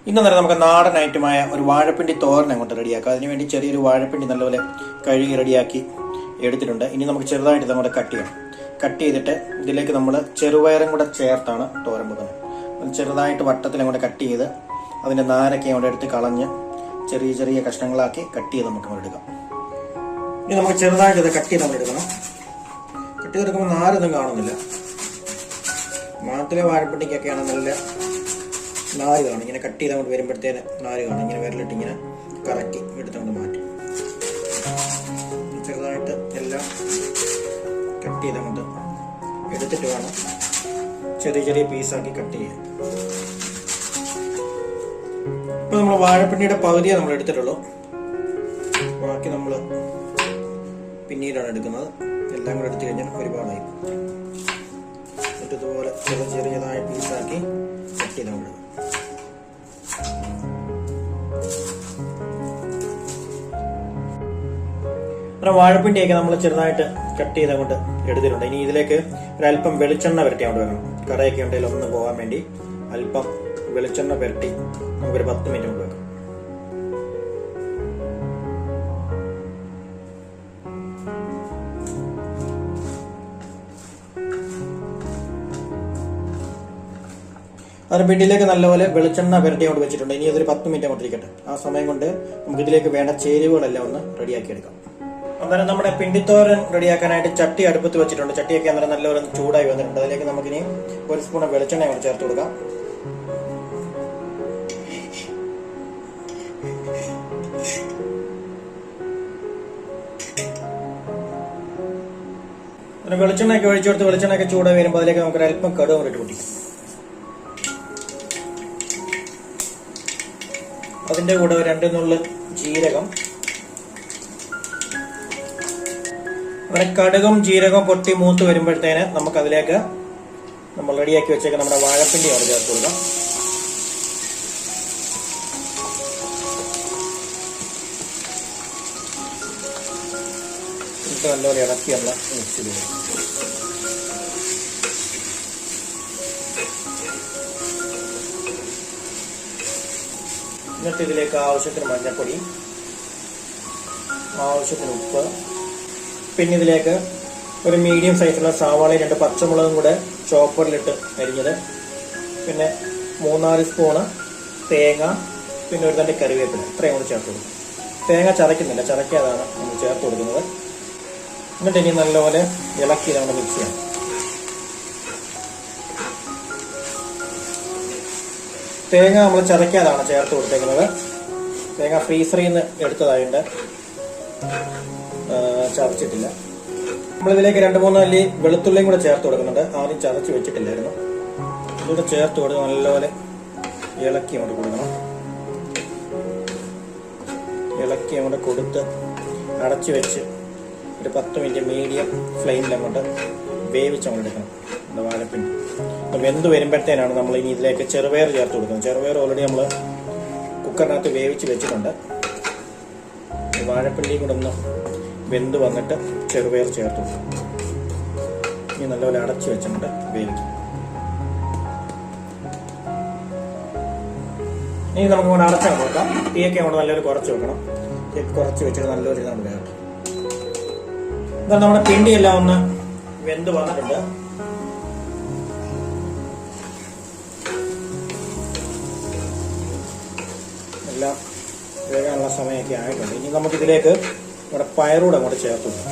ഇന്നേരം നമുക്ക് നാടൻ ഐറ്റമായ ഒരു വാഴപ്പിണ്ടി തോരൻ അങ്ങോട്ട് റെഡിയാക്കാം. അതിനുവേണ്ടി ചെറിയൊരു വാഴപ്പിണ്ടി നല്ലപോലെ കഴുകി റെഡിയാക്കി എടുത്തിട്ടുണ്ട്. ഇനി നമുക്ക് ചെറുതായിട്ട് അങ്ങോട്ട് കട്ട് ചെയ്യണം. കട്ട് ചെയ്തിട്ട് ഇതിലേക്ക് നമ്മൾ ചെറുപയറും കൂടെ ചേർത്താണ് തോരൻ വെക്കുന്നത്. ചെറുതായിട്ട് വട്ടത്തിൽ അങ്ങോട്ട് കട്ട് ചെയ്ത് അതിൻ്റെ നാരൊക്കെ അങ്ങോട്ട് എടുത്ത് കളഞ്ഞ് ചെറിയ ചെറിയ കഷ്ണങ്ങളാക്കി കട്ട് ചെയ്ത് നമുക്ക് അങ്ങോട്ട് എടുക്കാം. ഇനി നമുക്ക് ചെറുതായിട്ട് ഇത് കട്ട് ചെയ്ത് നമ്മൾ എടുക്കണം. കട്ട് ചെയ്തെടുക്കുമ്പോൾ നാരൊന്നും കാണുന്നില്ല. നാട്ടിലെ വാഴപ്പിണ്ടിക്കൊക്കെയാണ് നല്ല നാര് കാണും. ഇങ്ങനെ കട്ട് ചെയ്ത് അങ്ങോട്ട് വരുമ്പോഴത്തേന് നാര് കാണും. ഇങ്ങനെ വിരലിട്ട് ഇങ്ങനെ കറക്കി എടുത്തങ്ങോട്ട് മാറ്റി ചെറുതായിട്ട് എല്ലാം കട്ട് ചെയ്ത് അങ്ങോട്ട് എടുത്തിട്ട് വേണം ചെറിയ ചെറിയ പീസാക്കി കട്ട് ചെയ്യാൻ. ഇപ്പൊ നമ്മൾ വാഴപ്പിണ്ടിയുടെ പകുതിയെ നമ്മൾ എടുത്തിട്ടുള്ളൂ. ബാക്കി നമ്മൾ പിന്നീടാണ് എടുക്കുന്നത്. എല്ലാം കൂടെ എടുത്തു കഴിഞ്ഞാൽ ഒരുപാടായി. ഇതുപോലെ ചെറിയ ചെറിയതായ പീസാക്കി കട്ട് ചെയ്ത് നമ്മൾ വാഴപ്പിണ്ടിയൊക്കെ നമ്മൾ ചെറുതായിട്ട് കട്ട് ചെയ്ത് അങ്ങോട്ട് എടുത്തിട്ടുണ്ട്. ഇനി ഇതിലേക്ക് ഒരല്പം വെളിച്ചെണ്ണ പുരട്ടി അങ്ങോട്ട് വെക്കണം. കറയൊക്കെ ഉണ്ടെങ്കിൽ ഒന്ന് പോകാൻ വേണ്ടി അല്പം വെളിച്ചെണ്ണ പുരട്ടി നമുക്കൊരു 10 മിനിറ്റ് കൊണ്ട് വെക്കാം. പിണ്ടിയിലേക്ക് നല്ലപോലെ വെളിച്ചെണ്ണ പുരട്ടി കൊണ്ട് വെച്ചിട്ടുണ്ട്. ഇനി ഇതൊരു 10 മിനിറ്റ് അങ്ങോട്ട് ഇരിക്കട്ടെ. ആ സമയം കൊണ്ട് നമുക്ക് ഇതിലേക്ക് വേണ്ട ചേരുവകളെല്ലാം ഒന്ന് റെഡിയാക്കി എടുക്കാം. അന്നേരം നമ്മുടെ പിണ്ടിത്തോരൻ റെഡിയാക്കാനായിട്ട് ചട്ടി അടുപ്പത്ത് വെച്ചിട്ടുണ്ട്. ചട്ടിയൊക്കെ അന്നേരം നല്ലപോലെ ചൂടായി വന്നിട്ടുണ്ട്. അതിലേക്ക് നമുക്കിനി 1 സ്പൂൺ വെളിച്ചെണ്ണ കൂടെ ചേർത്ത് കൊടുക്കാം. വെളിച്ചെണ്ണയൊക്കെ ഒഴിച്ചു കൊടുത്ത് വെളിച്ചെണ്ണയൊക്കെ ചൂടായി വരുമ്പോൾ അതിലേക്ക് നമുക്ക് അല്പം കടുക് ഇട്ട് പൊട്ടിക്കാം. അതിന്റെ കൂടെ 2 നുള്ള് ജീരകം. അങ്ങനെ കടുകും ജീരകവും പൊട്ടി മൂത്ത് വരുമ്പോഴത്തേന് നമുക്ക് അതിലേക്ക് നമ്മൾ റെഡിയാക്കി വെച്ചേക്ക് നമ്മുടെ വാഴപ്പിണ്ടി അവിടെ ചേർത്ത് കൊടുക്കാം. എന്നിട്ട് നല്ലപോലെ ഇളക്കി നമ്മൾ മിക്സ് ചെയ്ത് കൊടുക്കാം. എന്നിട്ട് ഇതിലേക്ക് ആവശ്യത്തിന് മഞ്ഞൾപ്പൊടി, ആവശ്യത്തിന് ഉപ്പ്, പിന്നെ ഇതിലേക്ക് ഒരു മീഡിയം സൈസുള്ള സവാളയും 2 പച്ചമുളകും കൂടെ ചോപ്പറിലിട്ട് അരിഞ്ഞത്, പിന്നെ 3-4 സ്പൂണ് തേങ്ങ, പിന്നെ ഒരു 2 കറിവേപ്പില, ഇത്രയും കൂടി ചേർത്ത് കൊടുക്കും. തേങ്ങ ചതയ്ക്കുന്നില്ല, ചതയ്ക്കാതാണ് നമ്മൾ ചേർത്ത് കൊടുക്കുന്നത്. എന്നിട്ട് ഇനി നല്ലപോലെ ഇളക്കി നമ്മൾ മിക്സ് ചെയ്യാം. തേങ്ങ നമ്മൾ ചതയ്ക്കാതാണ് ചേർത്ത് കൊടുത്തേക്കുന്നത്. തേങ്ങ ഫ്രീസറിൽ നിന്ന് എടുത്തതായതുകൊണ്ട് ചതച്ചിട്ടില്ല. നമ്മളിതിലേക്ക് 2-3 അല്ലി വെളുത്തുള്ളിയും കൂടെ ചേർത്ത് കൊടുക്കുന്നുണ്ട്. ആദ്യം ചതച്ച് വെച്ചിട്ടില്ലായിരുന്നു. ഇതുകൂടെ ചേർത്ത് കൊടുത്ത് നല്ലപോലെ ഇളക്കി അങ്ങോട്ട് കൊടുക്കണം. ഇളക്കി അങ്ങോട്ട് കൊടുത്ത് അടച്ചു വെച്ച് ഒരു 10 മിനിറ്റ് മീഡിയം ഫ്ലെയിമിൽ അങ്ങോട്ട് വേവിച്ചങ്ങോട്ട് എടുക്കണം. വാഴപ്പിണ്ടി വെന്ത് വരുമ്പോഴത്തേനാണ് നമ്മൾ ഇനി ഇതിലേക്ക് ചെറുപയർ ചേർത്ത് കൊടുക്കുന്നത്. ചെറുപയർ ഓൾറെഡി നമ്മൾ കുക്കറിനകത്ത് വേവിച്ച് വെച്ചിട്ടുണ്ട്. വാഴപ്പിണ്ടിയും കൂടെ ഒന്ന് വെന്ത് വന്നിട്ട് ചെറുപയർ ചേർത്ത് കൊടുക്കും. ഇനി നല്ലപോലെ അടച്ചു വെച്ചിട്ട് വേവിക്കും. ഇനി നമുക്ക് ഇവിടെ അടച്ചാൽ കൊടുക്കാം. തീയൊക്കെ അങ്ങോട്ട് നല്ലൊരു കുറച്ച് വെക്കണം. കുറച്ച് വെച്ചിട്ട് നല്ലൊരു ഇതാണ് വേണം. എന്നാൽ നമ്മുടെ പിണ്ടിയെല്ലാം ഒന്ന് വെന്ത് വന്നിട്ടുണ്ട്. എല്ലാം വേകാനുള്ള സമയമൊക്കെ ആയിട്ടുണ്ട്. ഇനി നമുക്കിതിലേക്ക് നമ്മുടെ പയറൂടെ അങ്ങോട്ട് ചേർത്ത് കൊടുക്കാം.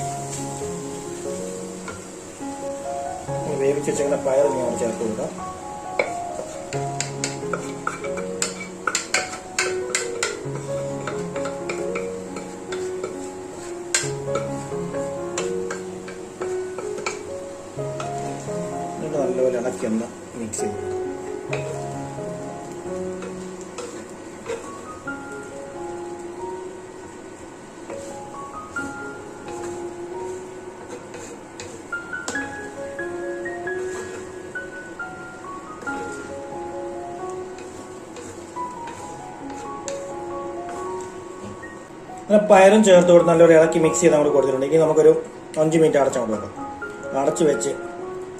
വേവിച്ച് വെച്ചിങ്ങനെ പയർ ഇനി അങ്ങോട്ട് ചേർത്ത് കൊടുക്കാം. എന്നിട്ട് നല്ലപോലെ ഇളക്കി ഒന്ന് മിക്സ് ചെയ്ത് കൊടുക്കാം. പയറും ചേർത്ത് കൊടുത്ത് നല്ലൊരു ഇളക്കി മിക്സ് ചെയ്ത് അങ്ങോട്ട് കൊടുത്തിട്ടുണ്ട്. ഇനി നമുക്കൊരു 5 മിനിറ്റ് അടച്ചങ്ങോട്ട് വെക്കാം. അടച്ചു വെച്ച്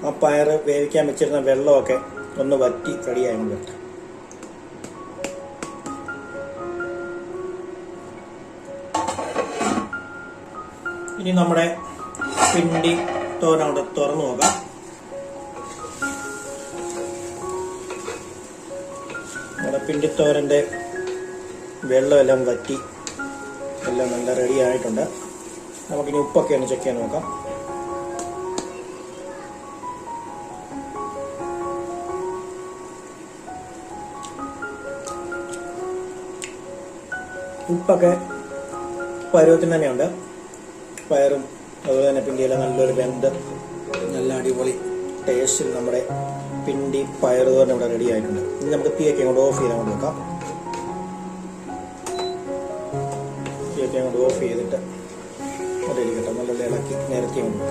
ആ പയർ വേവിക്കാൻ വെച്ചിരുന്ന വെള്ളമൊക്കെ ഒന്ന് വറ്റി റെഡിയായി കൊണ്ട് വെക്കാം. ഇനി നമ്മുടെ പിണ്ടി തോരൻ അവിടെ തുറന്നു നോക്കാം. നമ്മുടെ പിണ്ടിത്തോരൻ്റെ വെള്ളമെല്ലാം വറ്റി എല്ലാം നല്ല റെഡി ആയിട്ടുണ്ട്. നമുക്കിനി ഉപ്പൊക്കെ ഒന്ന് ചെക്ക് ചെയ്യാൻ നോക്കാം. ഉപ്പൊക്കെ പരുവത്തിന് തന്നെയുണ്ട്. പയറും അതുപോലെ തന്നെ പിണ്ടിയെല്ലാം നല്ലൊരു വെന്ത് നല്ല അടിപൊളി ടേസ്റ്റിൽ നമ്മുടെ പിണ്ടി പയർ തോരൻ ഇവിടെ റെഡി ആയിട്ടുണ്ട്. ഇനി നമുക്ക് തീയൊക്കെ അങ്ങോട്ട് ഓഫ് ചെയ്ത് അങ്ങോട്ട് വെക്കാം. തീയൊക്കെ അങ്ങോട്ട് ഓഫ് ചെയ്തിട്ട് ഇരിക്കട്ടെ. നല്ല ഇളക്കി നിരത്തി കൊണ്ട്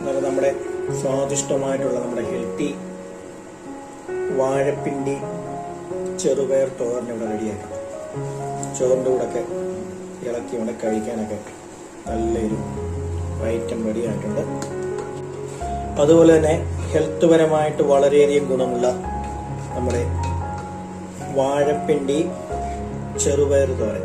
നല്ല നമ്മുടെ സ്വാദിഷ്ടമായിട്ടുള്ള നമ്മുടെ ഹെൽത്തി വാഴപ്പിണ്ടി ചെറുപയർ തോരൻ ഇവിടെ റെഡിയാക്കി ചോറിൻ്റെ കൂടെയൊക്കെ ഇളക്കി ഇവിടെ കഴിക്കാനൊക്കെ നല്ലൊരു ഐറ്റം റെഡി ആയിട്ടുണ്ട്. അതുപോലെ തന്നെ ഹെൽത്ത് പരമായിട്ട് വളരെയധികം ഗുണമുള്ള നമ്മുടെ വാഴപ്പിണ്ടി ചെറുപയർ തോരൻ